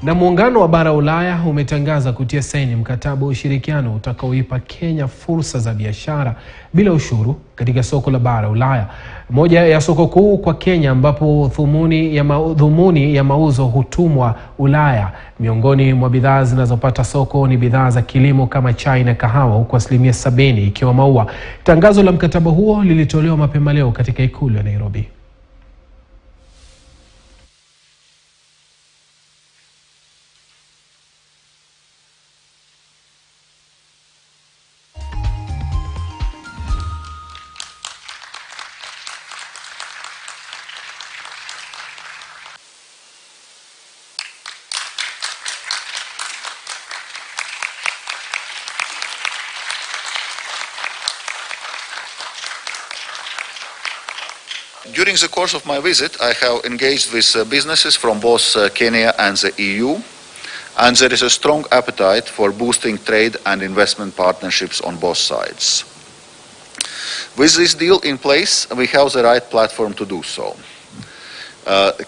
Na muungano wa bara Ulaya umetangaza kutia saini mkataba wa ushirikiano utakaoipa Kenya fursa za biashara bila ushuru katika soko la bara Ulaya. Moja ya soko kuu kwa Kenya ambapo dhumuni ya mauzo hutumwa Ulaya. Miongoni mwa bidhaa zinazopata soko ni bidhaa za kilimo kama chai na kahawa, huku 70% ikiwa maua. Tangazo la mkataba huo lilitolewa mapema leo katika ikulu ya Nairobi. During the course of my visit, I have engaged with businesses from both Kenya and the EU, and there is a strong appetite for boosting trade and investment partnerships on both sides. With this deal in place, we have the right platform to do so.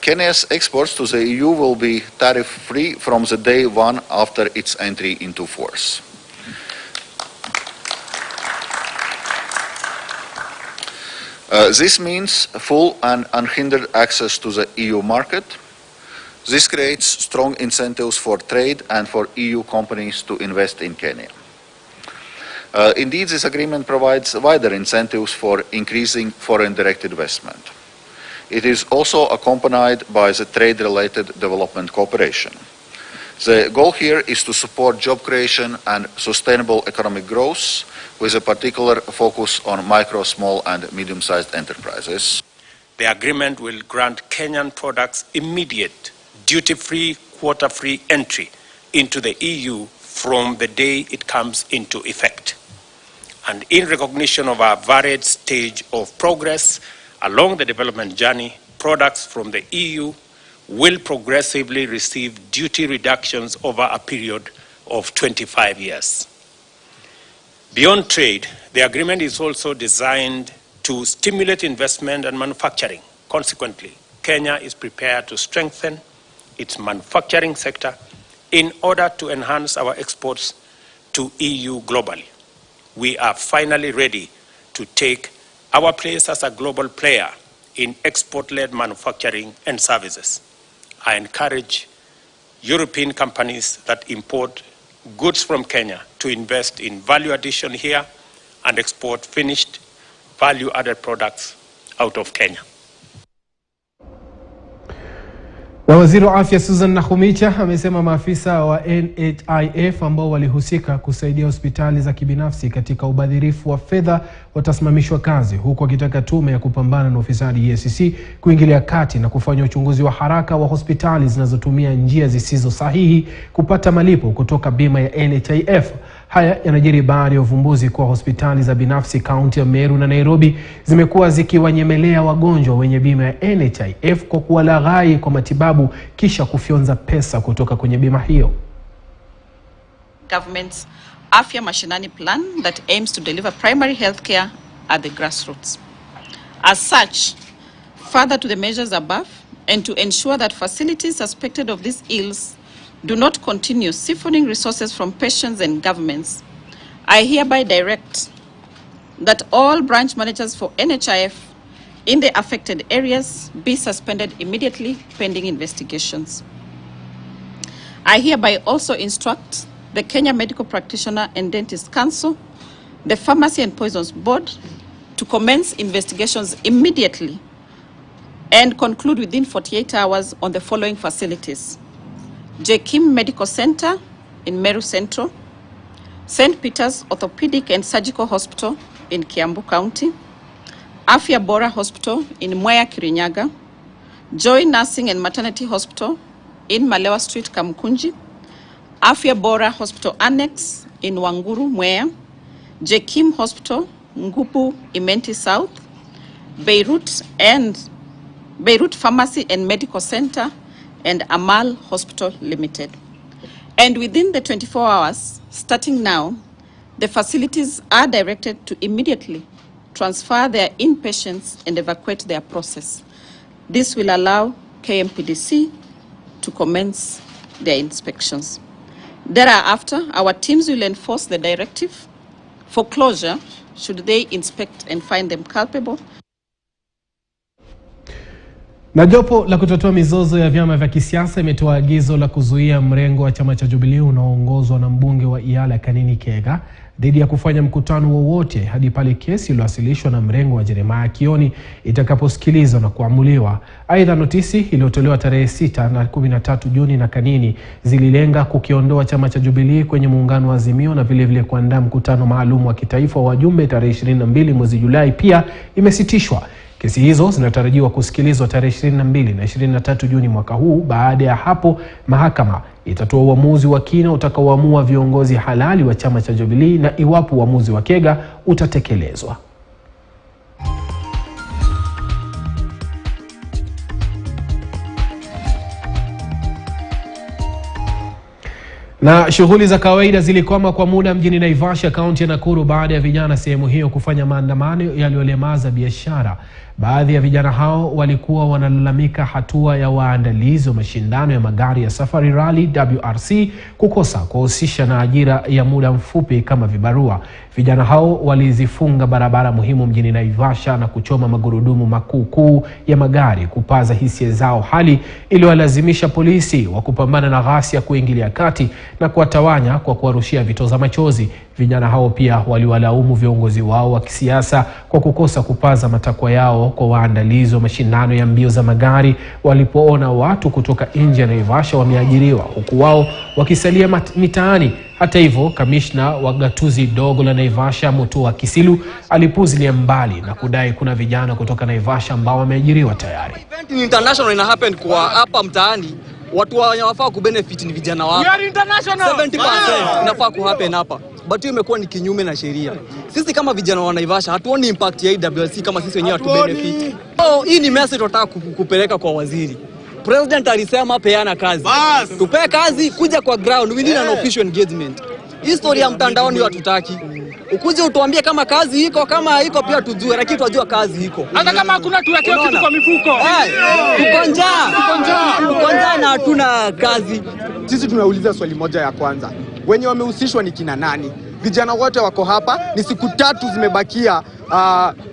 Kenya's exports to the EU will be tariff-free from the day one after its entry into force. This means full and unhindered access to the EU market. This creates strong incentives for trade and for EU companies to invest in Kenya. Indeed, this agreement provides wider incentives for increasing foreign direct investment. It is also accompanied by the trade-related development cooperation. The goal here is to support job creation and sustainable economic growth, with a particular focus on micro, small and medium-sized enterprises. The agreement will grant Kenyan products immediate duty-free, quota-free entry into the EU from the day it comes into effect. And in recognition of our varied stage of progress along the development journey, products from the EU will progressively receive duty reductions over a period of 25 years. Beyond trade, the agreement is also designed to stimulate investment and manufacturing. Consequently, Kenya is prepared to strengthen its manufacturing sector in order to enhance our exports to EU globally. We are finally ready to take our place as a global player in export-led manufacturing and services. I encourage European companies that import goods from Kenya to invest in value addition here and export finished value-added products out of Kenya. Waziri wa Afya Susan Nakhumicha amesema maafisa wa NHIF ambao walihusika kusaidia hospitali za kibinafsi katika ubadhirifu wa fedha watasimamishwa kazi, huku akitaka tume ya kupambana na ufisadi EACC kuingilia kati na kufanya uchunguzi wa haraka wa hospitali zinazotumia njia zisizo sahihi kupata malipo kutoka bima ya NHIF. Haya yanajiri baada ya uvumbuzi kwa hospitali za binafsi kaunti ya Meru na Nairobi zimekuwa zikiwanyemelea wagonjwa wenye bima ya NHIF kwa kuwalaghai kwa matibabu kisha kufyonza pesa kutoka kwenye bima hiyo. Government's Afya Mashinani plan that aims to deliver primary health care at the grassroots. As such, further to the measures above and to ensure that facilities suspected of these ills do not continue siphoning resources from patients and governments, I hereby direct that all branch managers for NHIF in the affected areas be suspended immediately pending investigations. I hereby also instruct the Kenya Medical Practitioner and Dentist Council, the Pharmacy and Poisons Board, to commence investigations immediately and conclude within 48 hours on the following facilities: J. Kim Medical Center in Meru Central, St. Peter's Orthopedic and Surgical Hospital in Kiambu County, Afya Bora Hospital in Mwea Kirinyaga, Joy Nursing and Maternity Hospital in Malewa Street, Kamkunji, Afya Bora Hospital Annex in Wanguru, Mwea, J. Kim Hospital, Ngupu, Imenti South, Beirut Pharmacy and Medical Center, and Amal Hospital Limited. And within the 24 hours, starting now, the facilities are directed to immediately transfer their inpatients and evacuate their process. This will allow KMPDC to commence their inspections. Thereafter, our teams will enforce the directive for closure should they inspect and find them culpable. Na jopo la kutatua mizozo ya vyama vya kisiasa imetoa agizo la kuzuia mrengo wa chama cha Jubilee unaoongozwa na mbunge wa Iala Kanini Kega dhidi ya kufanya mkutano wowote hadi pale kesi iliyowasilishwa na mrengo wa Jeremiah Kioni itakaposikilizwa na kuamuliwa. Aidha, notisi iliyotolewa tarehe 6 na 13 Juni na Kanini zililenga kukiondoa chama cha Jubilee kwenye muungano wa Azimio na vile kuandaa mkutano maalum wa kitaifa wa wajumbe tarehe 22 mwezi Julai pia imesitishwa. Kesi hizo zinatarajiwa kusikilizwa tarehe 22 na 23 Juni mwaka huu. Baada ya hapo, mahakama itatoa uamuzi wa kina utakaoamua viongozi halali wa chama cha Jubilee na iwapo uamuzi wa Kega utatekelezwa. Na shughuli za kawaida zilikwama kwa muda mjini Naivasha, kaunti ya Nakuru baada ya vijana sehemu hiyo kufanya maandamano yaliyolemaza biashara. Baadhi ya vijana hao walikuwa wanalalamika hatua ya waandalizi wa mashindano ya magari ya Safari Rally WRC kukosa kuhusisha na ajira ya muda mfupi kama vibarua. Vijana hao walizifunga barabara muhimu mjini Naivasha na kuchoma magurudumu makuu ya magari kupaza hisia zao, hali iliyolazimisha polisi wa kupambana na ghasia kuingilia kati na kuwatawanya kwa kuwarushia vitoza machozi. Vijana hao pia waliwalaumu viongozi wao wa kisiasa kwa kukosa kupaza matakwa yao kwa waandalizi wa mashindano ya mbio za magari walipoona watu kutoka nje ya Naivasha wameajiriwa huku wao wakisalia mitaani. Hata hivyo, kamishna wa gatuzi dogo la Naivasha Mutua Kisilu alipuzilia mbali na kudai kuna vijana kutoka Naivasha ambao wameajiriwa tayari. Event international ina happen kwa hapa mtaani, watu wanafaa kubenefit ni vijana wao. 70% inafaa ku happen hapa. But hiyo imekuwa ni kinyume na sheria. Sisi kama vijana wa Naivasha hatuoni impact ya WLC kama sisi wenyewe hatu benefit. Hii ni message tunataka kupeleka kwa waziri. President alisema peana kazi. Tupe kazi, kuja kwa ground. We need an official engagement. History ya mtandaoni hatutaki. Ukuje utuambie kama kazi iko, kama iko pia tujue, lakini tunajua kazi iko. Hata kama hakuna tuwekea kitu kwa mifuko. Tuko njaa na hatuna kazi. Sisi tunauliza swali moja ya kwanza. Wenye wamehusishwa ni kina nani? Vijana wote wako hapa, ni siku 3 zimebakia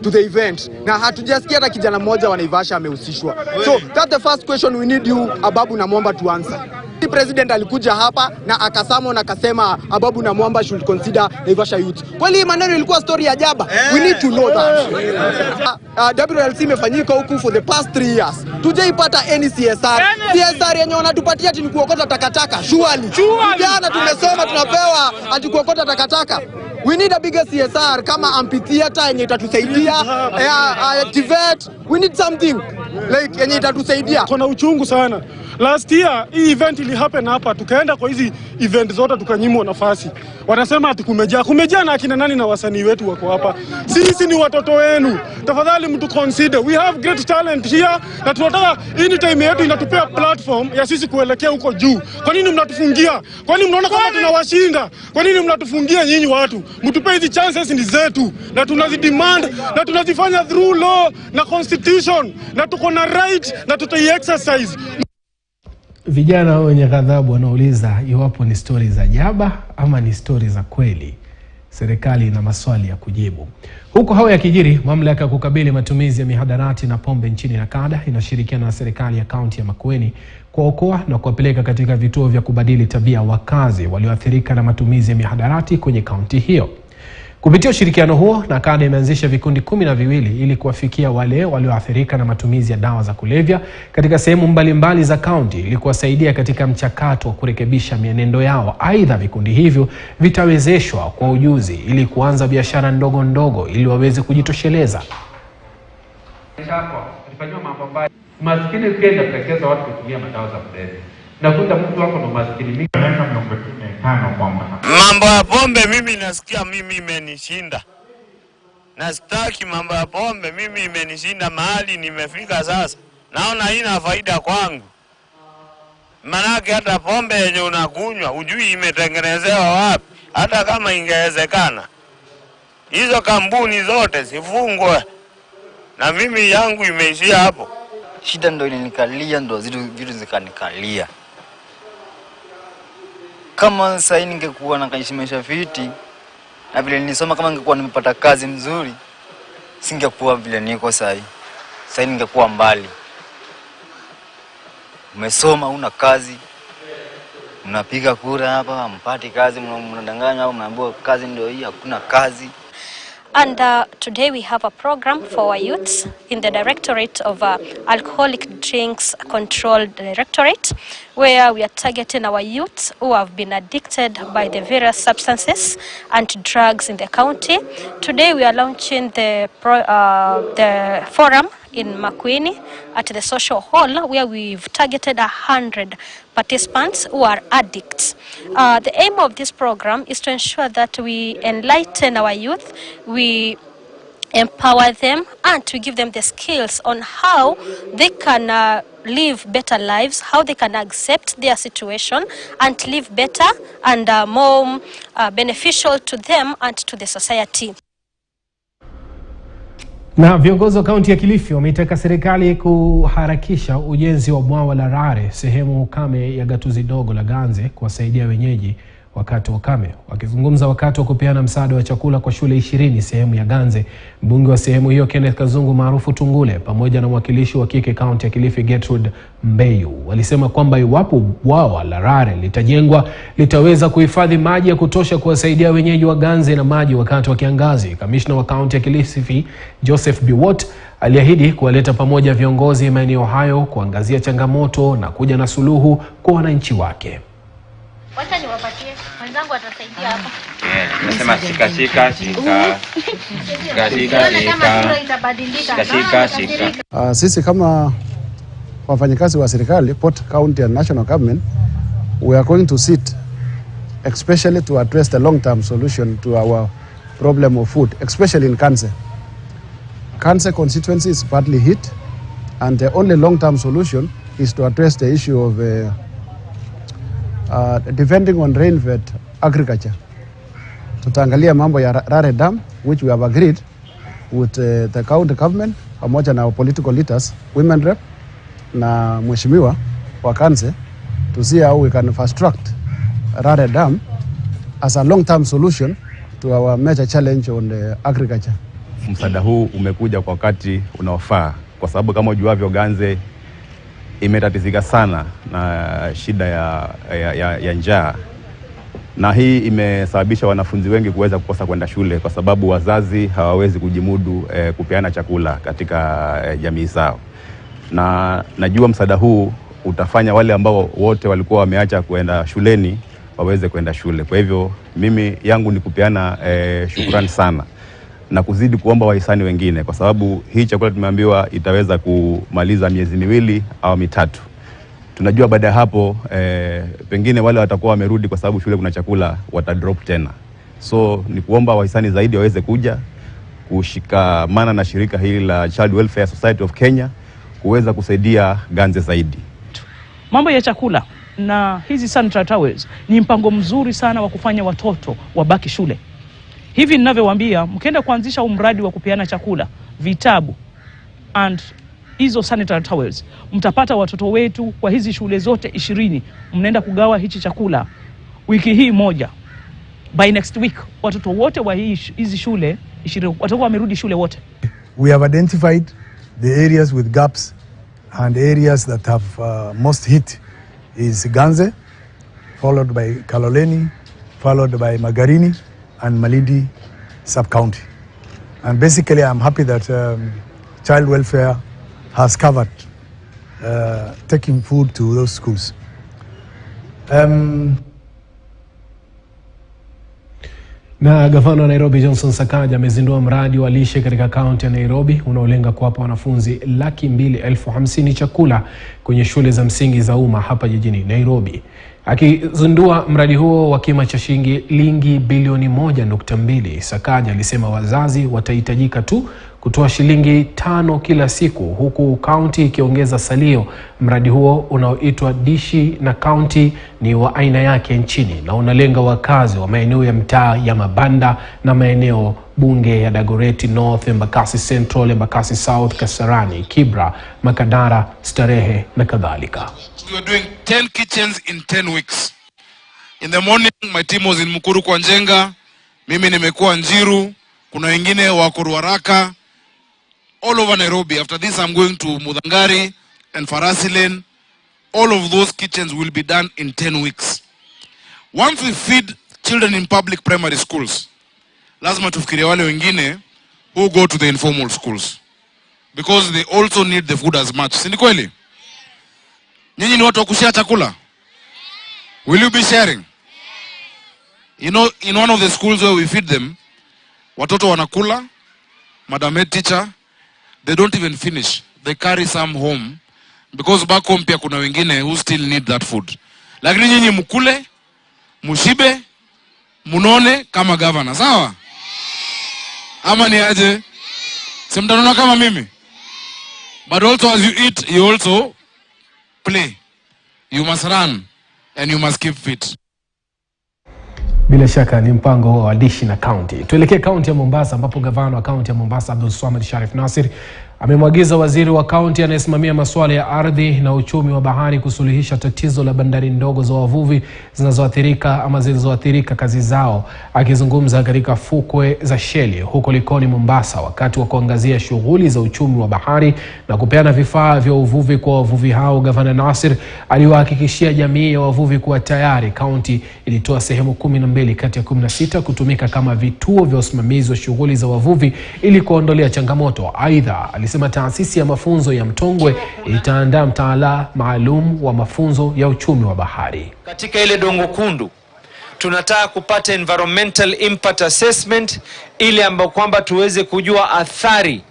to the event na hatujasikia hata kijana mmoja wa Naivasha amehusishwa. So that's the first question we need you Ababu na Mwamba to answer. The president alikuja hapa na akasema Ababu na Mwamba should consider Naivasha youth. Kweli maneno ilikuwa story ya jaba. We need to know that. WLC imefanyika huku for the past 3 years. Tujaipata any CSR. CSR yenye wanatupatia ati ni kuokota takataka. Surely. Vijana tumesoma tunapewa ati kuokota takataka. We need a bigger CSR kama amphitheater yenye itatusaidia, activate. We need something like yenye itatusaidia. Kuna uchungu sana. Last year hii event ili happen hapa, tukaenda kwa hizi event zote tukanyimwa nafasi. Wanasema ati kumejaa na akina nani na wasanii wetu wako hapa. Sisi ni watoto wenu. Tafadhali mtu consider. We have great talent here na tunataka anytime yetu inatupea platform ya sisi kuelekea huko juu. Kwa nini mnatufungia? Kwa nini mnaona kama tunawashinda? Kwa nini mnatufungia nyinyi watu? Mtupe hizi chances ni zetu na tunazidemand na tunazifanya through law na constitution na tuko na right na tutai-exercise. Vijana wenye ghadhabu wanauliza iwapo ni stori za jaba ama ni stori za kweli. Serikali ina maswali ya kujibu. Huko hao ya kijiri, mamlaka ya kukabili matumizi ya mihadarati na pombe nchini Nakada inashirikiana na serikali ya kaunti ya Makueni kuokoa na kuwapeleka katika vituo vya kubadili tabia wakazi walioathirika na matumizi ya mihadarati kwenye kaunti hiyo. Kupitia ushirikiano huo, Nakada imeanzisha vikundi 12 ili kuwafikia wale walioathirika na matumizi ya dawa za kulevya katika sehemu mbalimbali za kaunti ili kuwasaidia katika mchakato wa kurekebisha mienendo yao. Aidha, vikundi hivyo vitawezeshwa kwa ujuzi ili kuanza biashara ndogo ndogo ili waweze kujitosheleza. Maskini ukienda kuelekeza watu kutumia madawa za kulevya. Nakuta mtu wako na maskini mingi anaenda mlongo 5 kwamba mambo ya pombe mimi nasikia mimi imenishinda. Nastaki mambo ya pombe mimi imenishinda mahali nimefika sasa. Naona haina faida kwangu. Manake hata pombe yenye unakunywa hujui imetengenezewa wapi. Hata kama ingewezekana hizo kampuni zote zifungwe. Na mimi yangu imeishia hapo. Shida ndo inanikalia, ndo vitu zikanikalia. Kama sasa ningekuwa na kaishimisha fiti na vile nilisoma, kama ningekuwa nimepata kazi mzuri, singekuwa vile niko sasa. Sasa ningekuwa mbali. Umesoma una kazi, unapiga kura hapa, mpati kazi, mnadanganya au mnaambiwa kazi ndio hii, hakuna kazi. And today we have a program for our youths in the Directorate of Alcoholic Drinks Control Directorate, where we are targeting our youths who have been addicted by the various substances and drugs in the county. Today we are launching the forum in Makueni at the social hall, where we've targeted 100 participants who are addicts. The aim of this program is to ensure that we enlighten our youth, we empower them, and to give them the skills on how they can live better lives, how they can accept their situation and live better and more beneficial to them and to the society. Na viongozi wa kaunti ya Kilifi wameitaka serikali kuharakisha ujenzi wa bwawa la Rare sehemu kame ya gatuzi dogo la Ganze kuwasaidia wenyeji wakati wa kame. Wakizungumza wakati wa kupeana msaada wa chakula kwa shule 20 sehemu ya Ganze, mbunge wa sehemu hiyo Kenneth Kazungu maarufu Tungule pamoja na mwakilishi wa kike kaunti ya Kilifi Gertrude MBIU walisema kwamba iwapo bwawa la Rare litajengwa litaweza kuhifadhi maji ya kutosha kuwasaidia wenyeji wa Ganze na maji wakati wa kiangazi. Kamishna wa kaunti ya Kilifi Joseph Biwott aliahidi kuwaleta pamoja viongozi maeneo hayo kuangazia changamoto na kuja na suluhu kwa wananchi wake. Wacha niwapatie wenzangu atasaidia hapa. Nasema shika. Sisi kama wafanyikazi wa serikali, Port County and National Government, we are going to sit especially to address the long-term solution to our problem of food, especially in Kanse. Kanse constituency is badly hit, and the only long-term solution is to address the issue of depending on rain-fed agriculture. Tutaangalia mambo ya Rare Dam, which we have agreed with the county government, pamoja na political leaders, women rep, na mheshimiwa wa Kanse, to see how we can fast-track Rare Dam as a long-term solution to our major challenge on the agriculture. Msaada huu umekuja kwa wakati unaofaa kwa sababu kama ujuavyo Ganze imetatizika sana na shida ya njaa, na hii imesababisha wanafunzi wengi kuweza kukosa kwenda shule kwa sababu wazazi hawawezi kujimudu kupeana chakula katika jamii zao. Na najua msaada huu utafanya wale ambao wote walikuwa wameacha kuenda shuleni waweze kwenda shule. Kwa hivyo mimi yangu ni kupeana shukrani sana na kuzidi kuomba wahisani wengine, kwa sababu hii chakula tumeambiwa itaweza kumaliza miezi 2 au 3. Tunajua baada ya hapo pengine wale watakuwa wamerudi kwa sababu shule kuna chakula, watadrop tena. So ni kuomba wahisani zaidi waweze kuja kushikamana na shirika hili la Child Welfare Society of Kenya kuweza kusaidia Ganze zaidi. Mambo ya chakula na hizi sanitary towels ni mpango mzuri sana wa kufanya watoto wabaki shule. Hivi ninavyowaambia, mkienda kuanzisha mradi wa kupeana chakula, vitabu and hizo sanitary towels, mtapata watoto wetu kwa hizi shule zote 20 mnaenda kugawa hichi chakula wiki hii moja. By next week watoto wote wa hizi shule 20 watakuwa wamerudi shule wote. We have identified the areas with gaps, and areas that have most hit is Ganze, followed by Kaloleni, followed by Magarini and Malindi sub-county. And basically I'm happy that child welfare has covered taking food to those schools. Na gavana wa Nairobi Johnson Sakaja amezindua mradi wa lishe katika kaunti ya Nairobi unaolenga kuwapa wanafunzi 250,000 chakula kwenye shule za msingi za umma hapa jijini Nairobi. Akizindua mradi huo wa kima cha shilingi bilioni 1.2, Sakaja alisema wazazi watahitajika tu kutoa shilingi 5 kila siku, huku kaunti ikiongeza salio. Mradi huo unaoitwa Dishi na Kaunti ni wa aina yake nchini na unalenga wakazi wa maeneo ya mtaa ya mabanda na maeneo bunge ya Dagoretti North, Embakasi Central, Embakasi South, Kasarani, Kibra, Makadara, Starehe na kadhalika. We are doing 10 kitchens in 10 weeks. In the morning, my team was in Mukuru kwa Njenga. Mimi nimekuwa Njiru. Kuna wengine wako Ruaraka. All over Nairobi. After this, I'm going to Mudangari and Farasi Lane. All of those kitchens will be done in 10 weeks. Once we feed children in public primary schools, lazima tufikirie wale wengine who go to the informal schools, because they also need the food as much. Si ni kweli? Nyinyi ni watu wa kushare chakula? Will you be sharing? You know, in one of the schools where we feed them, watoto wanakula, madam head teacher, they don't even finish. They carry some home, because back home pia kuna wengine who still need that food. Lakini nyinyi mkule, mushibe, munone kama governor, sawa? Ama ni aje? Simtanona kama mimi? But also as you eat, you also play. You must run and you must keep fit. Bila shaka ni mpango wa dishi na county. Tuelekee county ya Mombasa ambapo gavana wa county ya Mombasa Abdulswamad Sharif Nasir amemwagiza waziri wa county anayesimamia masuala ya ardhi na uchumi wa bahari kusuluhisha tatizo la bandari ndogo za wavuvi zinazoathirika kazi zao. Akizungumza katika fukwe za Sheli huko Likoni Mombasa wakati wa kuangazia shughuli za uchumi wa bahari na kupeana vifaa vya uvuvi kwa wavuvi hao, gavana Nasir aliwahakikishia jamii ya wavuvi kuwa tayari county ilitoa sehemu 12 kati ya 16 kutumika kama vituo vya usimamizi wa shughuli za wavuvi ili kuondolea changamoto. Aidha, alisema taasisi ya mafunzo ya Mtongwe itaandaa mtaala maalum wa mafunzo ya uchumi wa bahari. Katika ile Dongo Kundu tunataka kupata environmental impact assessment ili ambapo kwamba tuweze kujua athari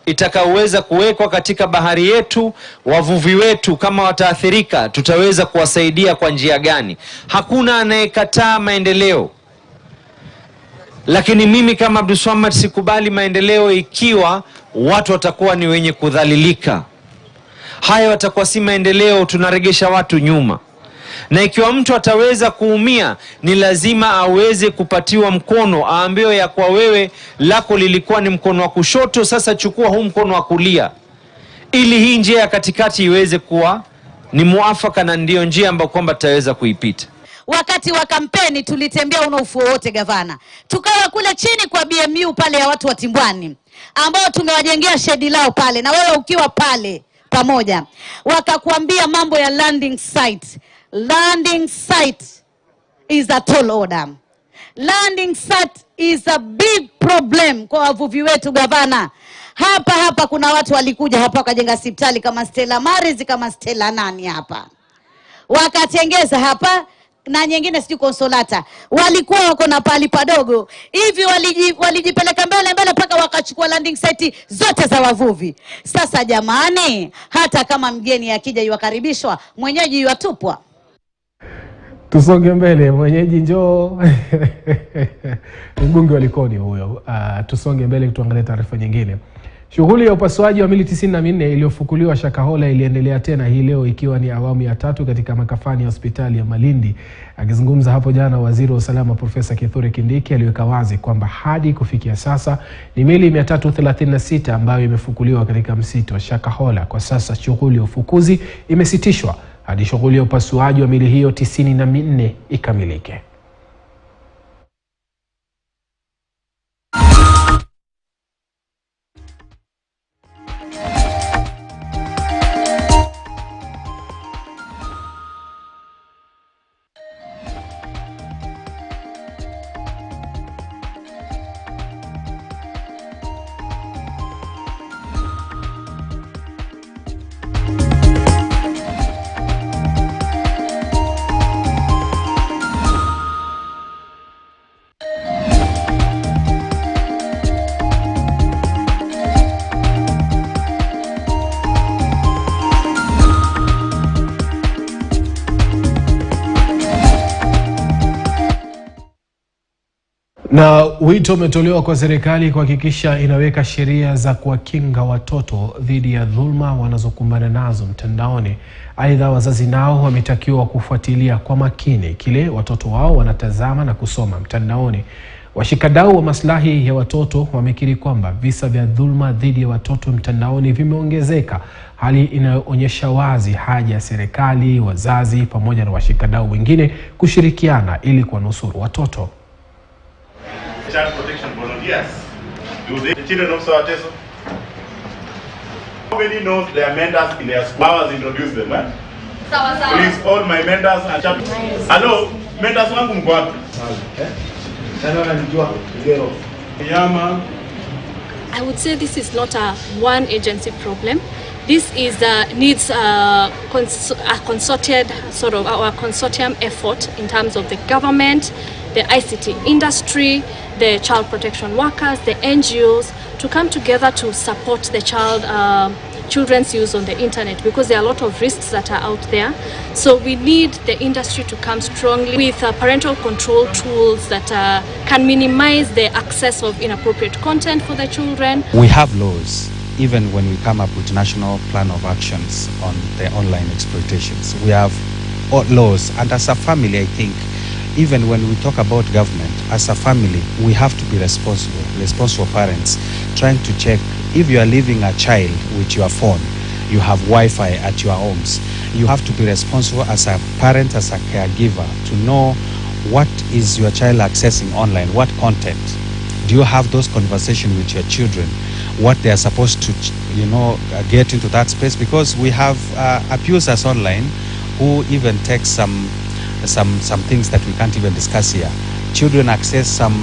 itakayoweza kuwekwa katika bahari yetu. Wavuvi wetu kama wataathirika, tutaweza kuwasaidia kwa njia gani? Hakuna anayekataa maendeleo, lakini mimi kama Abdulswamad sikubali maendeleo ikiwa watu watakuwa ni wenye kudhalilika. Haya watakuwa si maendeleo, tunaregesha watu nyuma. Na ikiwa mtu ataweza kuumia, ni lazima aweze kupatiwa mkono, aambiwe ya kwa wewe lako lilikuwa ni mkono wa kushoto, sasa chukua huu mkono wa kulia, ili hii njia ya katikati iweze kuwa ni muafaka na ndio njia ambayo kwamba tutaweza kuipita. Wakati wa kampeni tulitembea una ufuo wote gavana. Tukawa kule chini kwa BMU pale ya watu wa Timbwani ambao tumewajengea shedi lao pale, na wewe ukiwa pale pamoja wakakuambia mambo ya landing site. Landing site is a tall order. Landing site is a big problem kwa wavuvi wetu gavana. Hapa kuna watu walikuja hapa wakajenga hospitali kama Stella Maris, kama Stella nani hapa. Wakatengeza hapa na nyingine siju Consolata. Walikuwa wako na pali padogo. Hivi walijipeleka mbele paka wakachukua landing site zote za wavuvi. Sasa jamani, hata kama mgeni akija yuwakaribishwa, mwenyeji yuwatupwa. Tusonge mbele, mwenyeji njoo. Mbunge wa Likoni huyo. Tusonge mbele tuangalie taarifa nyingine. Shughuli ya upasuaji wa mili 94 iliyofukuliwa Shakahola iliendelea tena hii leo ikiwa ni awamu ya 3 katika makafani ya hospitali ya Malindi. Akizungumza hapo jana, waziri wa usalama Profesa Kithure Kindiki aliweka wazi kwamba hadi kufikia sasa ni mili 336 ambayo imefukuliwa katika msitu wa Shakahola. Kwa sasa shughuli ya ufukuzi imesitishwa hadi shughuli ya upasuaji wa mili hiyo 94 ikamilike. Na wito umetolewa kwa serikali kuhakikisha inaweka sheria za kuwakinga watoto dhidi ya dhulma wanazokumbana nazo mtandaoni. Aidha, wazazi nao wametakiwa kufuatilia kwa makini kile watoto wao wanatazama na kusoma mtandaoni. Washikadau wa maslahi ya watoto wamekiri kwamba visa vya dhulma dhidi ya watoto mtandaoni vimeongezeka, hali inayoonyesha wazi haja ya serikali, wazazi pamoja na washikadau wengine kushirikiana ili kuwanusuru watoto. Child protection volunteers, do the children also are tested? Nobody knows their mentors in their schools. Introduce them, eh? Please, all my mentors and chapters. Hello, mentors wangu mko wapi? I would say this is not a one agency problem. This is needs a consorted sort of our consortium effort in terms of the government, the ICT industry, the child protection workers, the NGOs to come together to support the children's use on the internet, because there are a lot of risks that are out there. So we need the industry to come strongly with parental control tools that can minimize the access of inappropriate content for the children. We have laws, even when we come up with national plan of actions on the online exploitations. We have laws, and as a family, I think, even when we talk about government, as a family, we have to be responsible parents, trying to check if you are leaving a child with your phone, you have Wi-Fi at your homes. You have to be responsible as a parent, as a caregiver, to know what is your child accessing online, what content. Do you have those conversations with your children, what they are supposed to, get into that space? Because we have abusers online who even take some things that we can't even discuss here. Children access some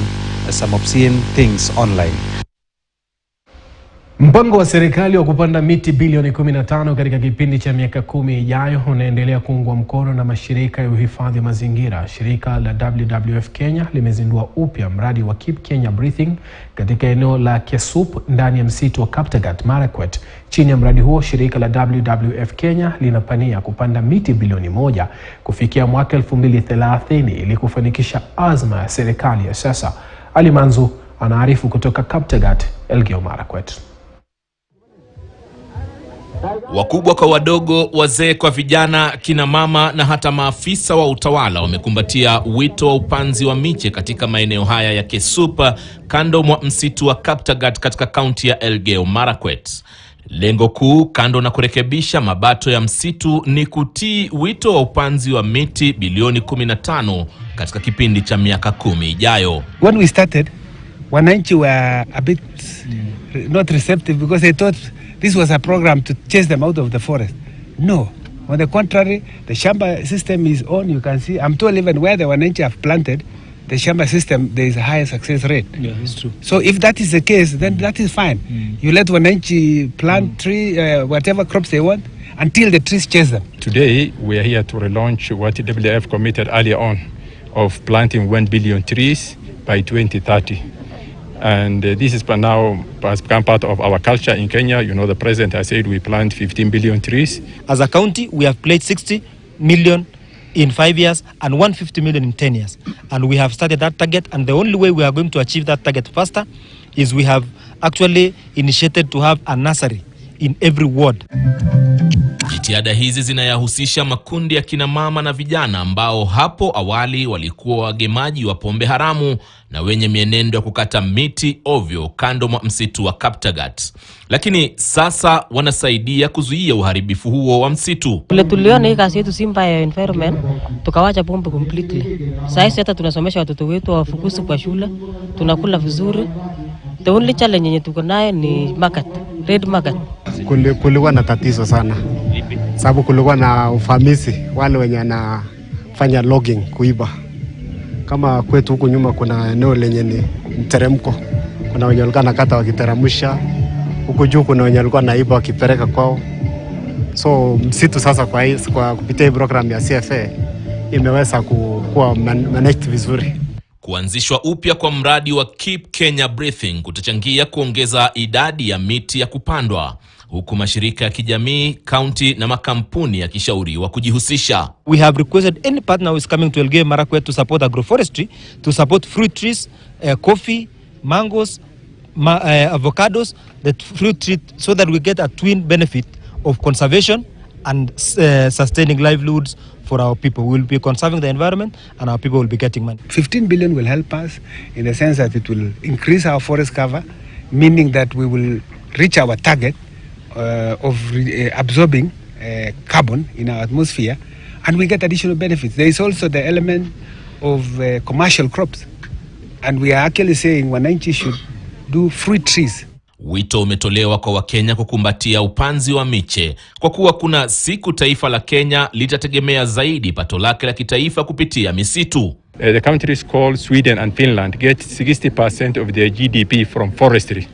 obscene things online. Mpango wa serikali wa kupanda miti bilioni 15 katika kipindi cha miaka 10 ijayo unaendelea kuungwa mkono na mashirika ya uhifadhi mazingira. Shirika la WWF Kenya limezindua upya mradi wa Keep Kenya Breathing katika eneo la Kesup ndani ya msitu wa Kaptagat, Marakwet. Chini ya mradi huo, shirika la WWF Kenya linapania kupanda miti bilioni 1 kufikia mwaka 2030 ili kufanikisha azma ya serikali ya sasa. Ali Manzu anaarifu kutoka Kaptagat, Elgeyo Marakwet. Wakubwa kwa wadogo, wazee kwa vijana, kina mama na hata maafisa wa utawala wamekumbatia wito wa upanzi wa miche katika maeneo haya ya Kesupa kando mwa msitu wa Kaptagat katika kaunti ya Elgeyo Marakwet. Lengo kuu, kando na kurekebisha mabato ya msitu, ni kutii wito wa upanzi wa miti bilioni 15 katika kipindi cha miaka 10 ijayo. When we started, wananchi were a bit not receptive because they thought this was a program to chase them out of the forest. No, on the contrary, the shamba system is on. You can see, I'm told even where the wananchi have planted, the shamba system, there is a higher success rate. Yeah, it's true. So if that is the case, then that is fine. You let wananchi plant tree, whatever crops they want, until the trees chase them. Today, we are here to relaunch what WWF committed earlier on of planting 1 billion trees by 2030. And this is now has become part of our culture in Kenya. You know, the president has said we plant 15 billion trees. As a county, we have pledged 60 million in 5 years and 150 million in 10 years. And we have started that target. And the only way we are going to achieve that target faster is we have actually initiated to have a nursery in every ward. Jitihada hizi zinayahusisha makundi ya kina mama na vijana ambao hapo awali walikuwa wagemaji wa pombe haramu na wenye mienendo ya kukata miti ovyo kando mwa msitu wa Kaptagat. Lakini sasa wanasaidia kuzuia uharibifu huo wa msitu. Tuliona hii kazi yetu Simba ya environment, tukawacha pombe completely. Sasa hata tunasomesha watoto wetu wafukusi kwa shule, tunakula vizuri. The only challenge yenye tuko nayo ni market, red market. Kulikuwa na tatizo sana. Sababu kulikuwa na ufamisi wale wenye anafanya logging kuiba. Kama kwetu huku nyuma kuna eneo lenye ni mteremko. Kuna wenye walikuwa nakata wakiteremsha. Huku juu kuna wenye walikuwa naiba wakipeleka kwao. So msitu sasa kwa kupitia program ya CFA imeweza kuwa managed vizuri. Kuanzishwa upya kwa mradi wa Keep Kenya Breathing kutachangia kuongeza idadi ya miti ya kupandwa, huku mashirika ya kijamii, kaunti na makampuni yakishauriwa kujihusisha. We have requested any partner who is coming to Elgeyo Marakwet to support agroforestry, to support fruit trees, coffee, mangoes, avocados, the fruit tree, so that we get a twin benefit of conservation and sustaining livelihoods for our people. We will be conserving the environment and our people will be getting money. 15 billion will help us in the sense that it will increase our forest cover, meaning that we will reach our target of absorbing carbon in our atmosphere, and we get additional benefits. There is also the element of commercial crops, and we are actually saying wananchi should do fruit trees. Wito umetolewa kwa Wakenya kukumbatia upanzi wa miche kwa kuwa kuna siku taifa la Kenya litategemea zaidi pato lake la kitaifa kupitia misitu. The countries called Sweden and Finland get 60% of their GDP from forestry.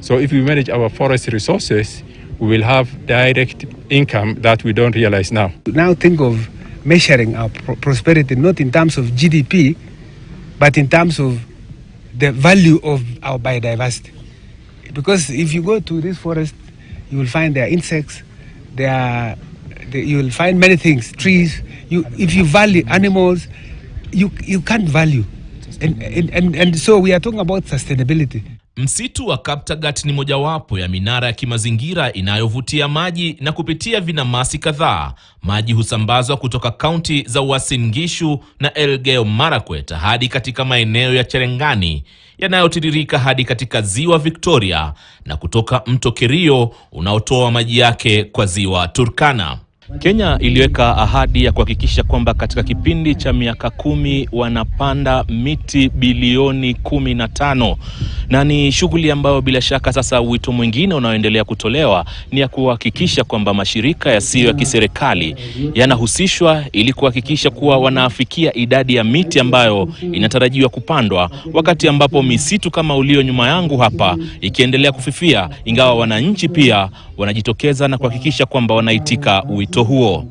So if we manage our forest resources, we will have direct income that we don't realize now. Now think of measuring our prosperity not in terms of GDP, but in terms of the value of our biodiversity. Because if you go to this forest, you will find there are insects, you will find many things, trees. If you value animals, you can't value. And so we are talking about sustainability. Msitu wa Kaptagat ni mojawapo ya minara ya kimazingira inayovutia maji, na kupitia vinamasi kadhaa maji husambazwa kutoka kaunti za Uasin Gishu na Elgeyo Marakwet hadi katika maeneo ya Cherangani yanayotiririka hadi katika ziwa Victoria, na kutoka mto Kerio unaotoa maji yake kwa ziwa Turkana. Kenya iliweka ahadi ya kuhakikisha kwamba katika kipindi cha miaka 10 wanapanda miti bilioni 15, na ni shughuli ambayo bila shaka sasa wito mwingine unaoendelea kutolewa ni ya kuhakikisha kwamba mashirika yasiyo ya kiserikali yanahusishwa ili kuhakikisha kuwa wanaafikia idadi ya miti ambayo inatarajiwa kupandwa, wakati ambapo misitu kama ulio nyuma yangu hapa ikiendelea kufifia, ingawa wananchi pia wanajitokeza na kuhakikisha kwamba wanaitika wito huo.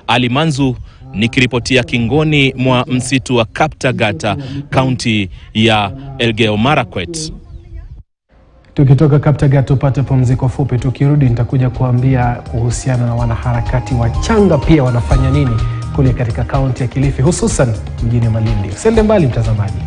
Ali Manzu nikiripotia kingoni mwa msitu wa Kaptagat, kaunti ya Elgeyo Marakwet. Tukitoka Kaptagat tupate pumziko fupi, tukirudi nitakuja kuambia kuhusiana na wanaharakati wachanga pia wanafanya nini kule katika kaunti ya Kilifi, hususan mjini Malindi. Usiende mbali mtazamaji.